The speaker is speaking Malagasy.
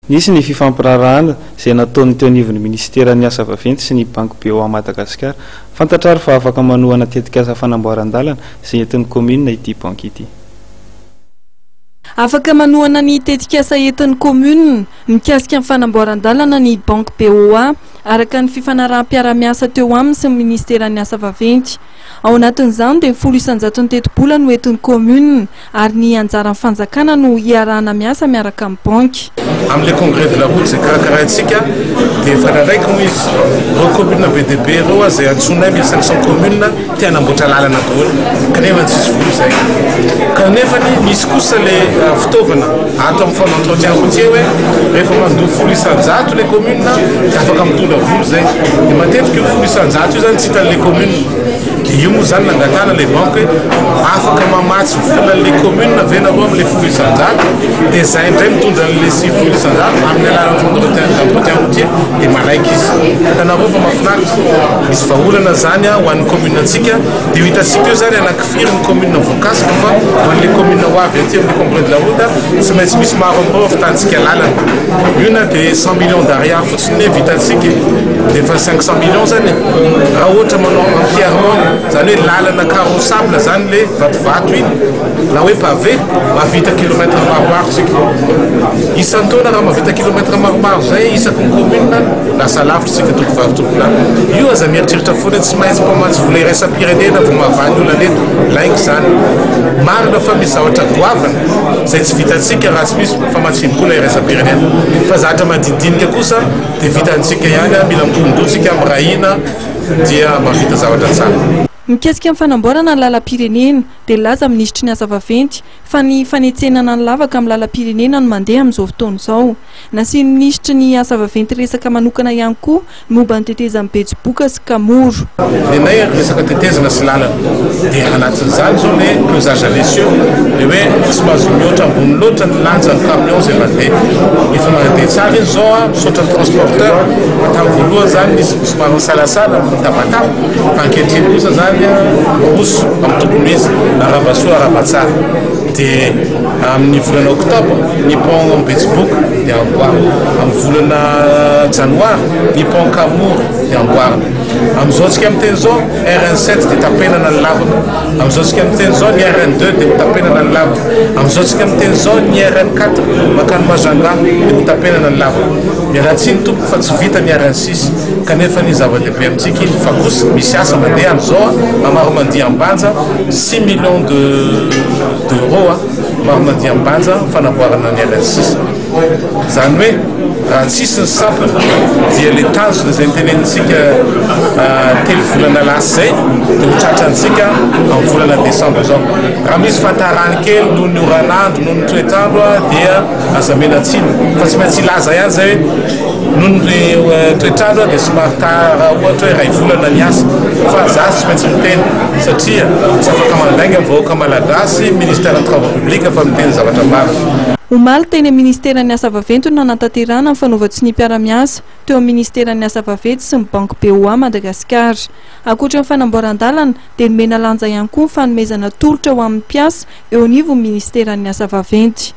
Nisy ny fifampirarahana izay nataon'ny teo anivon'ny ministera ny asa vaventy sy ny banque BOA Madagasikara. Fantatrary fa afaka manohana tetikasa fanamboaran-dalana izay entin'ny commune ity banque ity. Afaka manohana ny tetikasa entin'ny commune mikasika ny fanamboaran-dalana ny banque BOA araka ny fifanarahanam-piara-miasa teo aminy sy ny ministera ny asa vaventy. Ao anatin'izany dia 180 no entin'ny commune ary ny anjaran'ny fanjakana no hiarahana miasa miaraka amin'ny banque. Amle congrès de la route c'est caractéristique des fanaraiky moa izy ro commune BDP roa zay antsona 1500 commune tena amboatra lalana daholo kanefa tsisy vola zay kanefa misy kosa le fitaovana ato amin'ny fond d'entretien routier hoe rehefa mandoa 100 les communes dia afaka mitondra vola zay dia matetiky 100 io zany tsy hitan'le commune io moa zany nangatana le banque afaka mamatsy vola le commune venareo amin'le 100 dia zay indray mitondra le 6 amin'ny alalan'ny fond d'entretien routier dia malaiky izy tanareo fa mahafinaritra misy vahaolana zany ho an'ny commune antsika dia hitantsika io zany anakifiry ny commune voakasika fa ho an'le commune ho avy aty amin'ny congrès de la route tsy maintsy misy maro amin'ireo fitantsika lalana io na dia 100 millions d'ariary fotsiny ne vitantsika dia fa 500 millions zany raha ohatra manao entièrement zany hoe lalana carrossable zany le vatovato iny la hoe pavé mavita kilomètre maromaro tsika isantaona raha mavita kilomètre maromaro zay isaky ny commune lasa lavitra tsika tokovarotokola io aza mieritreritra foana tsy maintsy mpamatsy vola iraisam-pirenena vao mahavany olona leto laingy zany marina fa misy zavatra goavana zay tsy vitantsika raha tsy misy famatsiam-bola iraisam-pirenena fa zatra madidinika kosa dia vitantsika ihany mila mitondontsika amin'ny rahina dia mavita zavatra tsara. Mikasika amin'ny fanamboarana ny lalam-pirenena dia laza ministry ny asa vaventy fa ny fanetsenana ny lavaka amin'ny lalam-pirenena no mandeha amin'izao fotoana izao. Nasiany ministry ny asa vaventy resaka manokana ihany koa momba ny tetezan'ny betsiboka sy kamoro. Nenay resaka tetezana sy lalana dia anatin'izany zao le pesage à l'essieu dia hoe tsy mahazo mihoatra ambony loatra ny lanjan'ny camion zay mandeha efa mandeha tsara izy zao misaotra ny transporteur tamin'ny voalohany zany nisy somary misalasala mitabataba fa ankehitriny kosa zany roso amin'ny tokony izy arabasoa arabatsara dia amin'ny volana octobre ny pont amin'ny betsiboka dia amboarina amin'ny volana janoary ny pont kamoro dia amboarina amin'izao tsika amin'ny teny zao RN7 dia tapenana ny lavaka amin'izao tsika amin'ny teny zao ny RN2 dia tapenana ny lavaka amin'izao tsika amin'ny teny zao ny RN4 makany Majanga dia tapenana ny lavaka mialatsiny tompo fa tsy vita ny RN6 kanefa ny zava-dehibe amintsika iny fa kosa misy asa mandeha amin'izao amaro mandia ambanja 6 millions d'euros maro mandia ambanja fanamboarana ny RN6 zany hoe raha tsisy ny sampony dia le tanjona zay nitenenitsika telo volana lasa zay dia hotratrantsika amin'ny volana desambra zao raha misy fantarany kely noho ny oranandro noho ny toetrandro dia aza menatsiny fa tsy maintsy ilaza ihany zay hoe noho ny toetrandro dia somary tara ohatra hoe ray volana ny asa fa za tsy maintsy miteny satria tsy afaka mandainga amin'ny vahoaka malagasy ministère ny travaux publics fa miteny zavatra maro. Omaly teny ministera ny asa vaventy no nanatanterana ny fanaovan-tsy ny mpiara-miasa teo amin'ny ministera ny asa vaventy sy ny banque BOA Madagasikara. Ankoatra ny fanamboaran-dalana dia nomena lanja ihany koa ny fanomezana tolotra ho amin'ny mpiasa eo anivon'ny ministera ny asa vaventy.